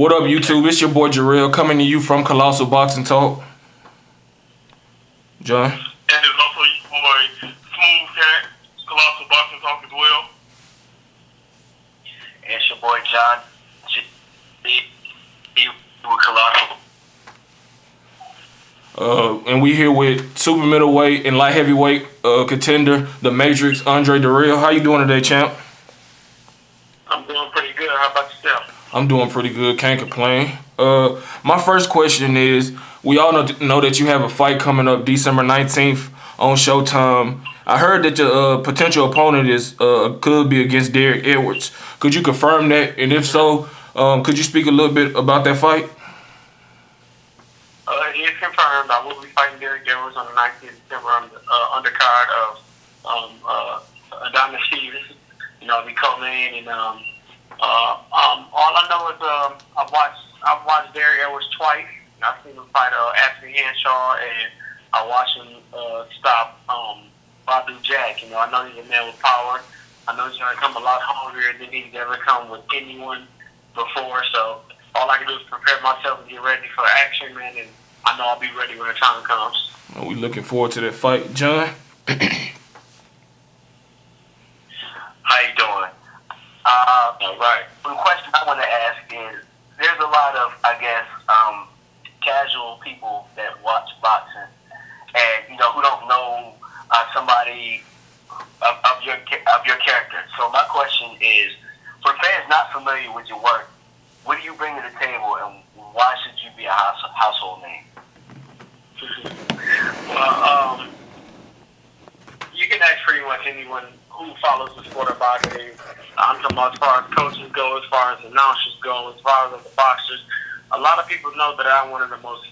What up, YouTube? It's your boy Dirrell coming to you from Colossal Boxing Talk. John. And there's also your boy Smooth Cat, Colossal Boxing Talk as well. And it's your boy John with Colossal. And we here with super middleweight and light heavyweight contender, the Matrix, Andre Dirrell. How you doing today, champ? I'm doing pretty good. How about yourself? I'm doing pretty good. Can't complain. My first question is, we all know that you have a fight coming up December 19th on Showtime. I heard that your potential opponent is could be against Derek Edwards. Could you confirm that? And if so, could you speak a little bit about that fight? It is confirmed. I will be fighting Derek Edwards on the 19th of December on the undercard of Adonis Stevens. You know, the co-main, and all I know is I've watched Derek Edwards twice. I've seen him fight Anthony Henshaw, and I watched him stop Badu Jack. You know, I know he's a man with power. I know he's going to come a lot hungrier than he's ever come with anyone before. So all I can do is prepare myself and get ready for action, man, and I know I'll be ready when the time comes. We looking forward to that fight, John. How you doing? All right. The question I want to ask is, there's a lot of, I guess, casual people that watch boxing, and who don't know somebody of your character. So my question is, for fans not familiar with your work, what do you bring to the table, and why should you be a household name? Well, you can ask pretty much anyone who follows the sport of boxing. I'm talking about as far as coaches go, as far as announcers go, as far as the boxers. A lot of people know that I'm one of the most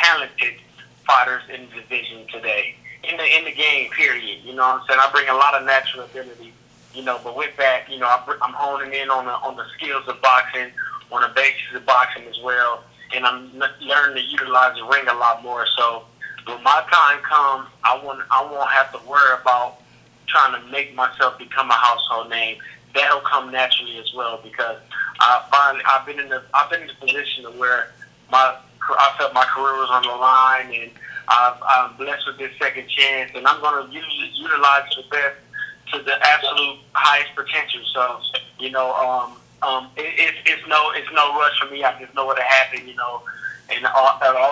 talented fighters in the division today, in the game, period. You know what I'm saying? I bring a lot of natural ability, but with that, I'm honing in on the skills of boxing, on the basics of boxing as well, and I'm learning to utilize the ring a lot more. So when my time comes, I won't have to worry about trying to make myself become a household name. That'll come naturally as well, because I've been in the position of where I felt my career was on the line, and I'm blessed with this second chance, and I'm going to utilize it the best to the absolute highest potential. So it's no rush for me. I just know what'll happen, and all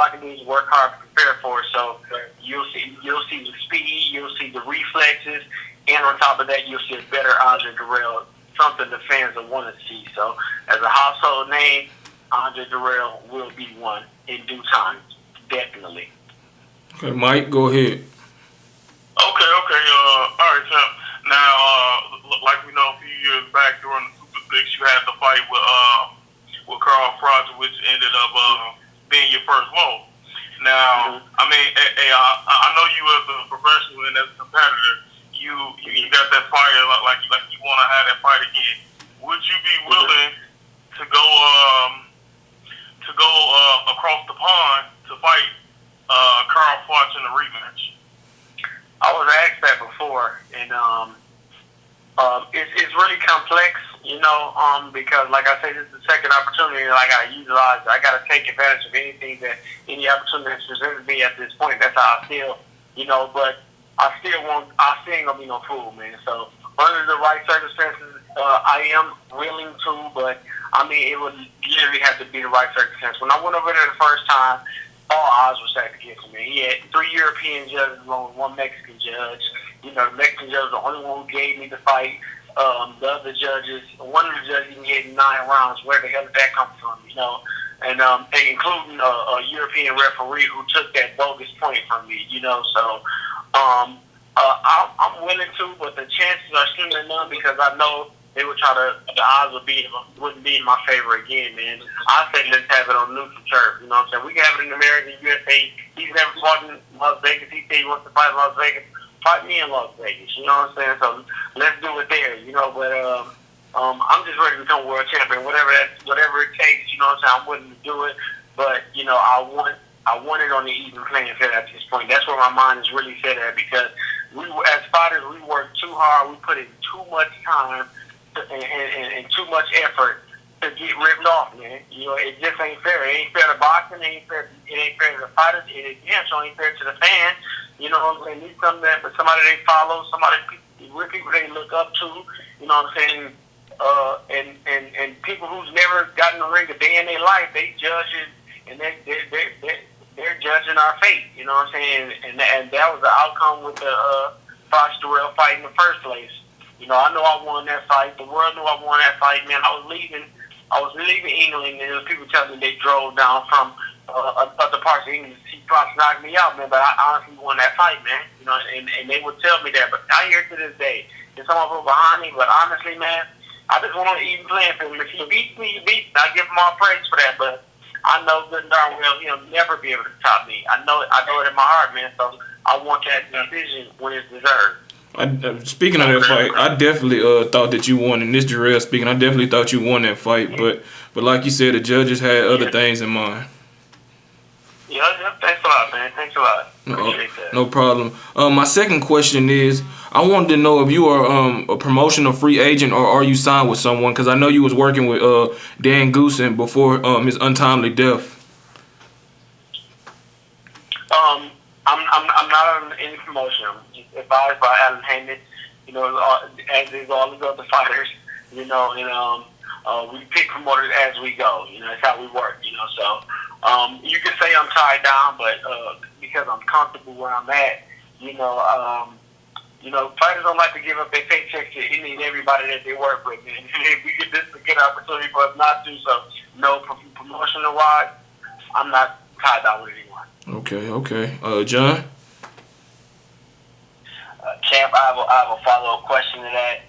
I can do is work hard to prepare for it. So you'll see the speed, you'll see the reflexes, and on top of that, you'll see a better Andre Dirrell, something the fans will want to see. So as a household name, Andre Dirrell will be one in due time, definitely. Okay, Mike, go ahead. Okay. All right, Tim. Now, like we know, a few years back during the Super Six, you had the fight with Carl Froch, which ended up being your first vote. Now, I mean, I know you as a professional and as a competitor, you got that fire like you want to have that fight again. Would you be willing to go across the pond to fight Carl Froch in the rematch? I was asked that before, and it's really complex, because like I said, this is the second opportunity that I got to utilize. I got to take advantage of any opportunity that's presented to me at this point. That's how I feel, but I still ain't gonna be no fool, man. So under the right circumstances, I am willing to, but I mean, it would literally have to be the right circumstances. When I went over there the first time, all odds were stacked against me. He had 3 European judges along with 1 Mexican judge. The Mexican judge was the only one who gave me the fight. The other judges, one of the judges even gave me 9 rounds. Where the hell did that come from, And including a European referee who took that bogus point from me, So I'm willing to, but the chances are slim to none, because I know they would the odds wouldn't be in my favor again, man. I say let's have it on neutral turf, you know what I'm saying? We can have it in American USA. He's never fought in Las Vegas. He said he wants to fight in Las Vegas. Fight me in Las Vegas, you know what I'm saying? So let's do it there, but I'm just ready to become world champion. Whatever it takes, you know what I'm saying? I'm willing to do it, but I want it on the even playing field at this point. That's where my mind is really set at, because as fighters, we work too hard. We put in too much time and too much effort to get ripped off, man. You know, it just ain't fair. It ain't fair to boxing. It ain't fair to the fighters. It damn sure ain't fair to the fans. You know what I'm saying? Need something that, but somebody they follow, people they look up to. You know what I'm saying? And people who's never gotten in the ring a day in their life, they judge it, and they're judging our fate. You know what I'm saying? And that was the outcome with the Fox Dirrell fight in the first place. You know, I know I won that fight. The world knew I won that fight, man. I was leaving England, and there was people telling me they drove down from other parts of England to see Fox knock me out, man. But I honestly won that fight, man. You know, and they would tell me that. But I hear it to this day. There's someone put behind me, but honestly, man, I just want to even playing field. If he beats me, he beats me. I give him all praise for that. But I know good and darn well he'll never be able to top me. I know it in my heart, man. So I want that decision when it's deserved. Speaking of that fight, I definitely thought that you won. In this Dirrell speaking, I definitely thought you won that fight. But like you said, the judges had other things in mind. Yeah, thanks a lot, man. Thanks a lot. Appreciate that. No problem. My second question is, I wanted to know if you are a promotional free agent or are you signed with someone? Because I know you was working with Dan Goosen before his untimely death. I'm not on any promotion. I'm just advised by Alan Heyman, you know, as is all the other fighters, you know, and we pick promoters as we go. You know, that's how we work, you know. So you can say I'm tied down, but because I'm comfortable where I'm at, you know, fighters don't like to give up their paychecks to any and everybody that they work with, man. If we get this a good opportunity for us not to, so no, promotional wise, I'm not tied down with anyone. Okay. John? Champ, I have a follow-up question to that.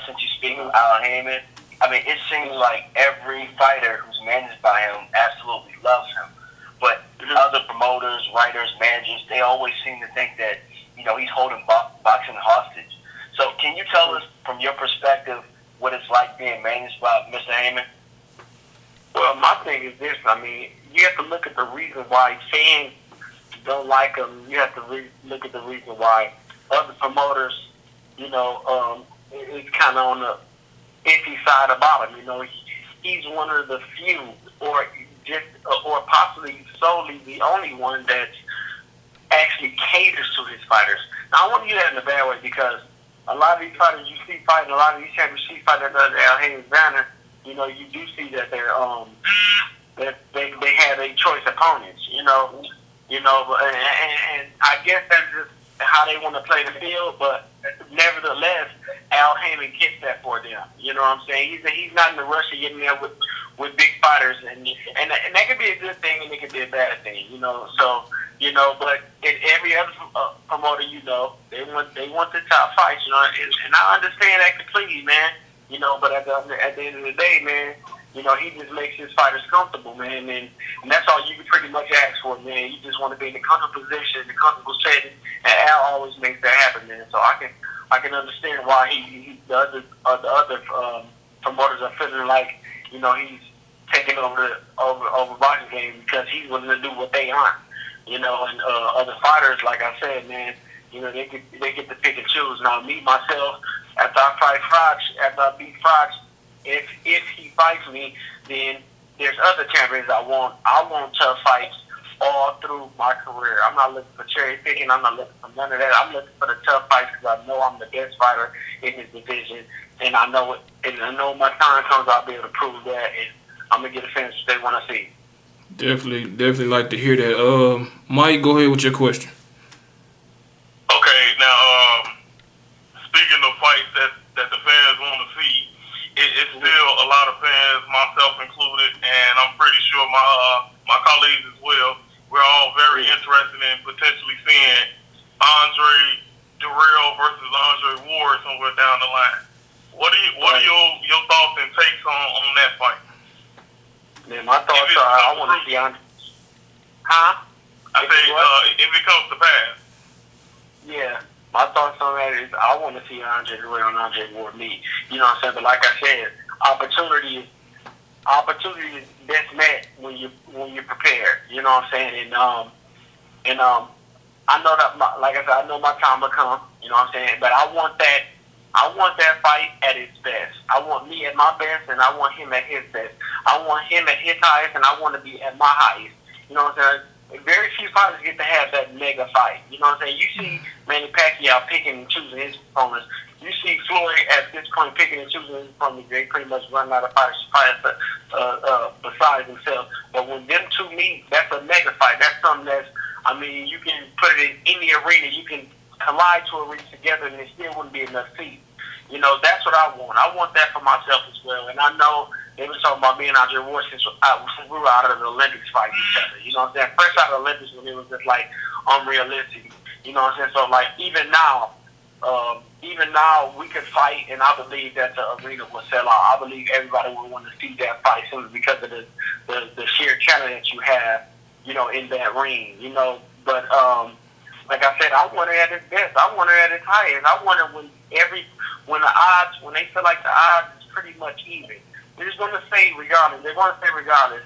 Since you speak of Alan Heyman, I mean, it seems like every fighter who's managed by him absolutely loves him. But other promoters, writers, managers, they always seem to think that, you know, he's holding boxing hostage. So can you tell us, from your perspective, what it's like being managed by Mr. Heyman? Well, my thing is this. I mean, you have to look at the reason why fans don't like him. You have to look at the reason why other promoters, you know, it's kind of on the iffy side about him. You know, he's one of the few, or possibly solely the only one that actually caters to his fighters. Now, I want to use that in a bad way because a lot of these fighters you see fighting, a lot of these championship fighters under Al Heyman's banner, you know, you do see that they're that they have a choice opponents, you know, and I guess that's just how they want to play the field. But nevertheless, Al Heyman gets that for them. You know what I'm saying? He's not in the rush to get in there with big fighters, and that could be a good thing and it could be a bad thing, you know. So, you know, but in every other promoter, you know, they want the top fights, you know, and I understand that completely, man. You know, but at the end of the day, man, you know, he just makes his fighters comfortable, man, and that's all you can pretty much ask for, man. You just want to be in the comfortable position, the comfortable setting, and Al always makes that happen, man. So I can understand why the other promoters are feeling like, you know, he's taking over boxing game because he's willing to do what they aren't, you know, and other fighters, like I said, man, you know, they get to pick and choose. Now, me myself, after I beat Fox, if he fights me, then there's other champions I want. I want tough fights all through my career. I'm not looking for cherry picking. I'm not looking for none of that. I'm looking for the tough fights because I know I'm the best fighter in this division, and I know it. And I know when my time comes, I'll be able to prove that, and I'm gonna get the fans they want to see. Definitely like to hear that. Mike, go ahead with your question. Okay, now speaking of fights that the fans want to see, it's still a lot of fans, myself included, and I'm pretty sure my colleagues as well. We're all very interested in potentially seeing Andre Dirrell versus Andre Ward somewhere down the line. What are your thoughts and takes on that fight? Man, my thoughts are I want to see Andre. Huh? I say if it comes to pass. Yeah. My thoughts on that is I want to see Andre Dirrell and Andre Ward meet. You know what I'm saying? But like I said, opportunity is best met when you're prepared. You know what I'm saying? And I know that like I said, I know my time will come. You know what I'm saying? But I want that I want that fight at its best. I want me at my best, and I want him at his best. I want him at his highest, and I want to be at my highest. You know what I'm saying? Very few fighters get to have that mega fight. You know what I'm saying? You see Manny Pacquiao picking and choosing his opponents. You see Floyd at this point picking and choosing his opponents. They pretty much run out of fighters besides himself. But when them two meet, that's a mega fight. That's something that's, I mean, you can put it in any arena. You can collide to a reach together, and it still wouldn't be enough seats. You know, that's what I want. I want that for myself as well. And I know they were talking about me and Andre Ward since we were out of the Olympics fighting each other. You know what I'm saying? Fresh out of the Olympics when it was just like unrealistic. You know what I'm saying? So like even now we could fight, and I believe that the arena will sell out. I believe everybody will want to see that fight simply because of the sheer talent that you have, you know, in that ring. You know, but like I said, I want it at its best. I want it at its highest. I want it when they feel like the odds is pretty much even. They're just going to say regardless. They're going to say regardless.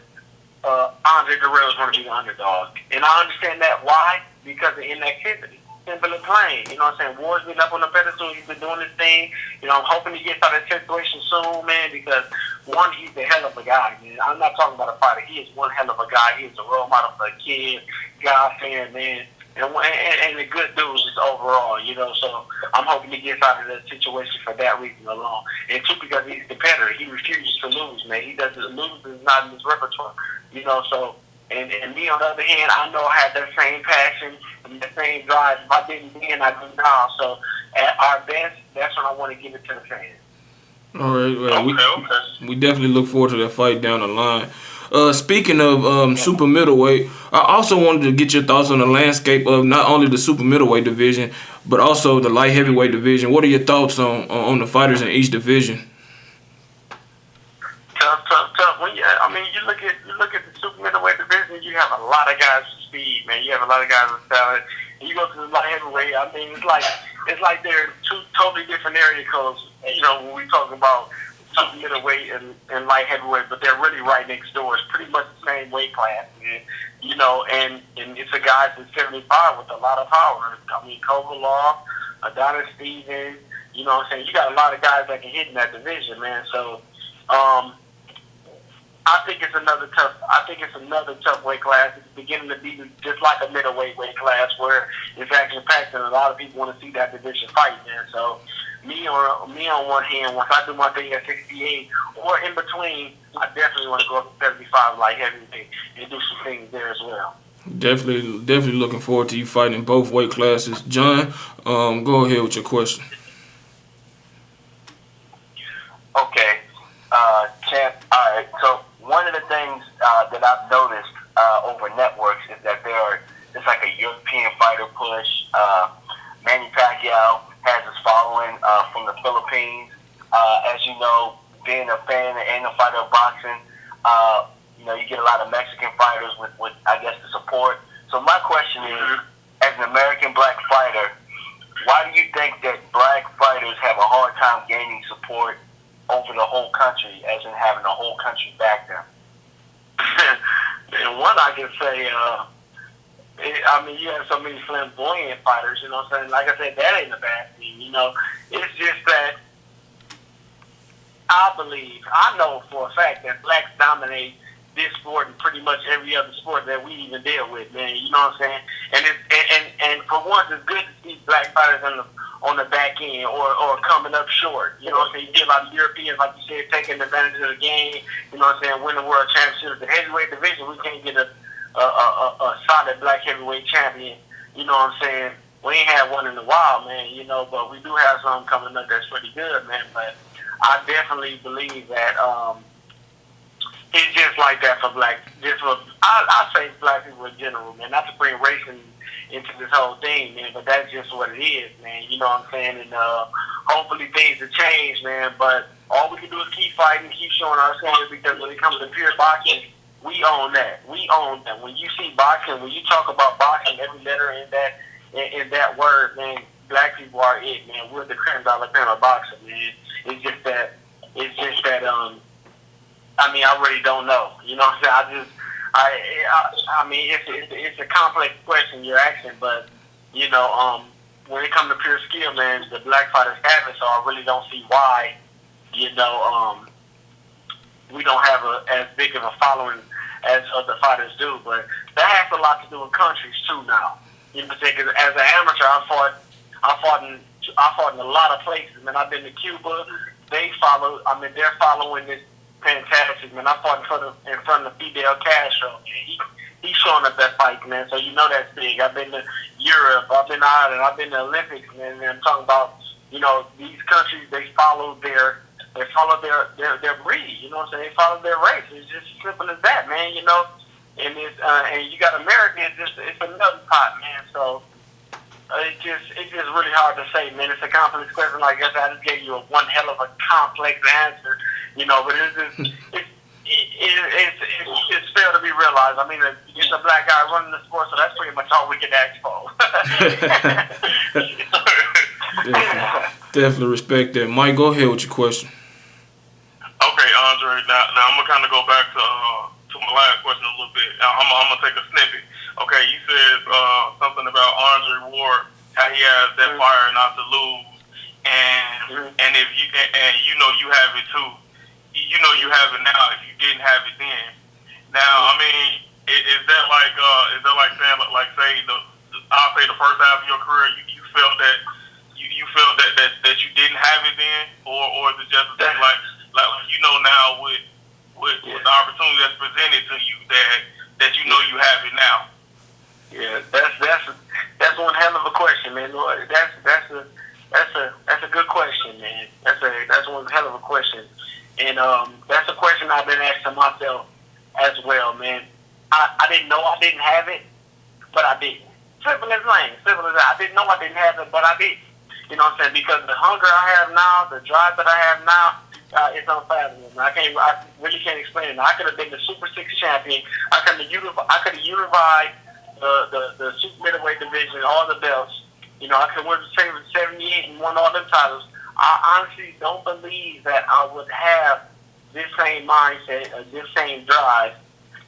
Andre Dirrell is going to be the underdog, and I understand that. Why? Because of inactivity. Simple and plain. You know what I'm saying? Ward's been up on the pedestal. He's been doing this thing. You know, I'm hoping he gets out of that situation soon, man, because, one, he's a hell of a guy, man. I'm not talking about a fighter. He is one hell of a guy. He is a role model for a kid, guy fan, man. And a good dude just overall, you know. So I'm hoping he gets out of that situation for that reason alone. And two, because he's a competitor. He refuses to lose, man. He doesn't lose is not in his repertoire, you know. So and me on the other hand, I know I have that same passion and the same drive. If I didn't then, I do now. So at our best, that's when I want to give it to the fans. All right, well, we definitely look forward to that fight down the line. Speaking of super middleweight, I also wanted to get your thoughts on the landscape of not only the super middleweight division, but also the light heavyweight division. What are your thoughts on the fighters in each division? Tough. When you look at the super middleweight division, you have a lot of guys with speed, man. You have a lot of guys with talent. And you go to the light heavyweight, I mean, it's like they're two totally different area codes. You know, when we talk about super middleweight and light heavyweight, but they're really right next door. It's pretty much the same weight class, man. You know, and it's a guy that's 75 with a lot of power. I mean, Kovalov, Adonis Stevens. You know what I'm saying? You got a lot of guys that can hit in that division, man. So, I think it's another tough weight class. It's beginning to be just like a middleweight weight class where it's action packed, and a lot of people want to see that division fight, man. So me on one hand, once I do my thing at 68 or in between, I definitely want to go up to 75 light heavyweight and do some things there as well. Definitely looking forward to you fighting in both weight classes. John, go ahead with your question. Okay, champ. All right. So one of the things that I've noticed over networks is that it's like a European fighter push. Manny Pacquiao has his following from the Philippines. As you know, being a fan and a fighter of boxing, you know, you get a lot of Mexican fighters with I guess, the support. So my question is, as an American black fighter, why do you think that black fighters have a hard time gaining support over the whole country, as in having the whole country back them? And one I can say, you have so many flamboyant fighters, you know what I'm saying? Like I said, that ain't a bad thing, you know. It's just that I know for a fact that blacks dominate this sport and pretty much every other sport that we even deal with, man. You know what I'm saying? And for once, it's good to see black fighters on the back end or coming up short. You know what I'm saying? You get a lot of Europeans, like you said, taking advantage of the game. You know what I'm saying? Winning world championships. The heavyweight division, we can't get a solid black heavyweight champion. You know what I'm saying? We ain't had one in a while, man. You know, but we do have some coming up that's pretty good, man. But I definitely believe that it's just like that for black. I say black people in general, man. Not to bring race into this whole thing, man, but that's just what it is, man. You know what I'm saying? And hopefully things will change, man. But all we can do is keep fighting, keep showing our skills, because when it comes to pure boxing, we own that. We own that. When you see boxing, when you talk about boxing, every letter in that word, man, black people are it, man. We're the creme de la creme of boxing, man. It's just that. I really don't know. You know what I'm saying? I mean, it's a complex question you're asking, but you know, when it comes to pure skill, man, the black fighters have it. So I really don't see why, we don't have as big of a following as other fighters do. But that has a lot to do with countries too now. You know what I'm saying? 'Cause as an amateur, I fought in a lot of places. Man, I've been to Cuba. They're following this fantastic. Man, I fought in front of Fidel Castro. Man, he's showing up that fight, man. So you know that's big. I've been to Europe. I've been to Ireland. I've been to Olympics, man. And I'm talking about, these countries. They follow their breed. You know what I'm saying? They follow their race. It's just as simple as that, man. And you got Americans. It's a melting pot, man. So. It's just really hard to say, man. It's a complex question. Like I guess I just gave you one hell of a complex answer, but it's fair to be realized. I mean, it's a black guy running the sport, so that's pretty much all we can ask for. Definitely respect that. Mike, go ahead with your question. Okay, Andre. Now I'm gonna kind of go back to my last question a little bit. I'm gonna take a snippet. Okay, you said something about Andre Ward, how he has that fire not to lose, and if you you have it too, you have it now. If you didn't have it then, now I mean, is that like saying say I'll say the first half of your career you felt that you felt that you didn't have it then, or is it just a thing like now with the opportunity that's presented to you that you have it now? Yeah, that's one hell of a question, man. That's a good question, man. That's one hell of a question, and that's a question I've been asking myself as well, man. I didn't know I didn't have it, but I did. Simple as that. I didn't know I didn't have it, but I did. You know what I'm saying? Because the hunger I have now, the drive that I have now, it's unfathomable. I really can't explain it. I could have been the Super 6 champion. I could have unified the super middleweight division, all the belts. I could win the 78 and won all them titles. I honestly don't believe that I would have this same mindset or this same drive,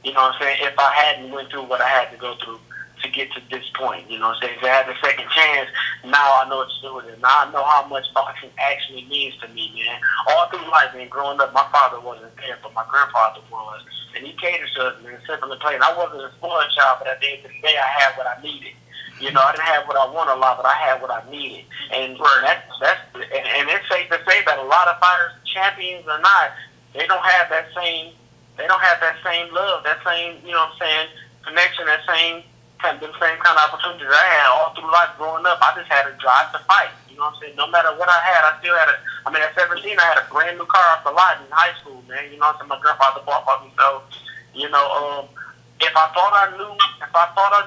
if I hadn't went through what I had to go through to get to this point. If I had a second chance, now I know what to do with it. Now I know how much boxing actually means to me, man. All through life, man, growing up, my father wasn't there, but my grandfather was. And he catered to us, man, simple and plain. I wasn't a spoiled child, but at the end of the day, I had what I needed. I didn't have what I wanted a lot, but I had what I needed. And it's safe to say that a lot of fighters, champions or not, they don't have that same love, that same, connection, that same kind of opportunities I had all through life growing up. I just had a drive to fight. No matter what I had, I still had at 17, I had a brand new car off the lot in high school, man. My grandfather bought for me. So, if I thought I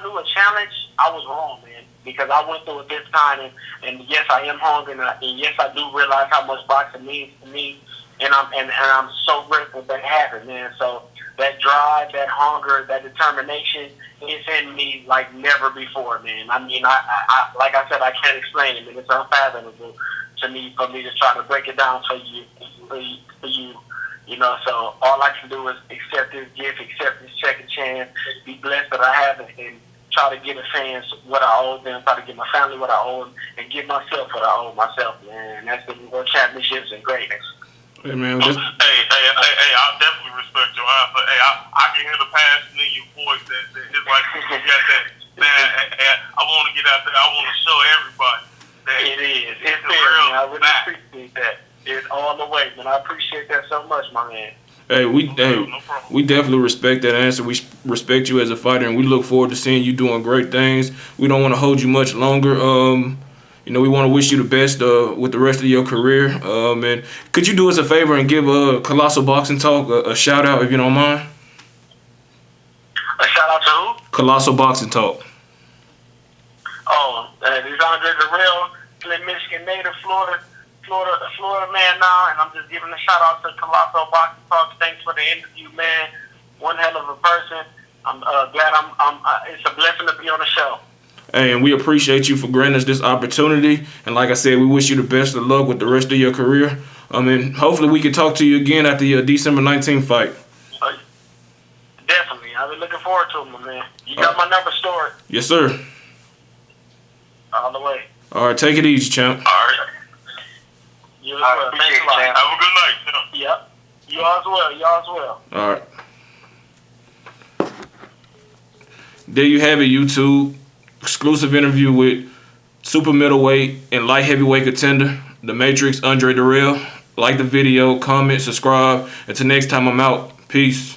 knew a challenge, I was wrong, man. Because I went through it this time, and yes, I am hungry, and yes, I do realize how much boxing means to me, and I'm so grateful that happened, man. So that drive, that hunger, that determination is in me like never before, man. I mean, I like I said, I can't explain it, and it's unfathomable to me for me to try to break it down for you. So all I can do is accept this gift, accept this second chance, be blessed that I have it, and try to give the fans what I owe them, try to give my family what I owe them, and give myself what I owe myself, man. And that's the World Championships and greatness. Hey, man. Hey, I definitely respect your answer. Hey, I can hear the passion in your voice. That it's like you got that, man. I want to get out there. I want to show everybody that it is. It's fair, man. I really appreciate that. It's all the way, man. I appreciate that so much, my man. Hey, we definitely respect that answer. We respect you as a fighter, and we look forward to seeing you doing great things. We don't want to hold you much longer. We want to wish you the best with the rest of your career. And could you do us a favor and give Colossal Boxing Talk a shout out if you don't mind? A shout out to who? Colossal Boxing Talk. Oh, this is Andre Dirrell, Flint, Michigan native, Florida man now, and I'm just giving a shout out to Colossal Boxing Talk. Thanks for the interview, man. One hell of a person. I'm glad it's a blessing to be on the show. Hey, and we appreciate you for granting us this opportunity. And like I said, we wish you the best of luck with the rest of your career. And hopefully we can talk to you again at the December 19th fight. Definitely. I've been looking forward to it, my man. You got my number stored. Yes, sir. All the way. All right, take it easy, champ. All right. You as All right, well. appreciate Thanks a it, lot. champ. Have a good night, champ. Yep. You as well. You as well. All right. There you have it, YouTube. Exclusive interview with super middleweight and light heavyweight contender, The Matrix, Andre Dirrell. Like the video, comment, subscribe. Until next time, I'm out. Peace.